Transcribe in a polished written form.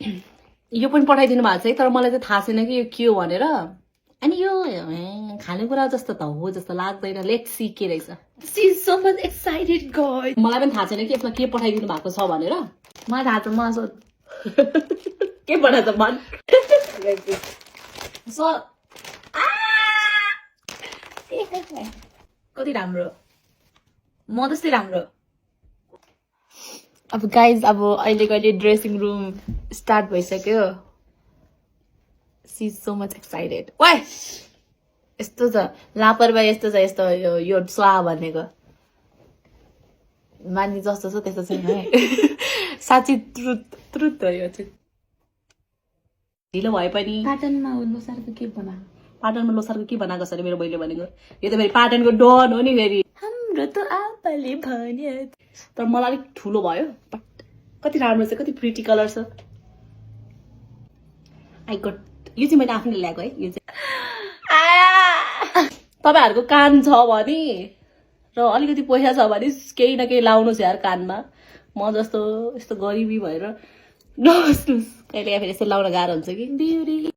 यो पनि पठाइदिनु भएको छ है, तर मलाई चाहिँ थाहा छैन कि यो के हो भनेर। अनि यो खानेकुरा जस्तो त हो जस्तो लाग्दैन। लेट्स सी के रहेछ। She is so much excited, guys. मलाई पनि थाहा छैन कि यसमा के पठाइदिनु भएको छ भनेर। मलाई थाहा छ, म सोध के पठाएको छ भन। सो कति राम्रो, म जस्तै राम्रो। अब गाइज, अब अहिले कहिले ड्रेसिङ रुम स्टार्ट भइसक्यो। She is so much excited. Why यस्तो छ लापरवाही, यस्तो छ यस्तो यो स्वाहा भनेको मान्छे जस्तो छ त्यस्तो छैन है। साँच्ची ट्रुथ हो यो चाहिँ। ढिलो भए पनि पाटनमा लोसारको के बना, पाटनमा लोसारको के बनाएको छ अरे मेरो बहिनीले भनेको। यो त फेरि पाटनको डन हो नि फेरि। हाम्रो त आपाले भन्यो। तर मलाई अलिक ठुलो भयो। कति राम्रो छ, कति प्रिटी कलर छ। आई गट, यो चाहिँ मैले आफूले ल्याएको है। यो चाहिँ तपाईहरुको कान छ भने र अलिकति पैसा छ भने केही न केही लाउनुस् यार कानमा। म जस्तो यस्तो गरिबी भएर नबस्नुस्। कहिले फेरि यस्तो लाउन गाह्रो हुन्छ कि।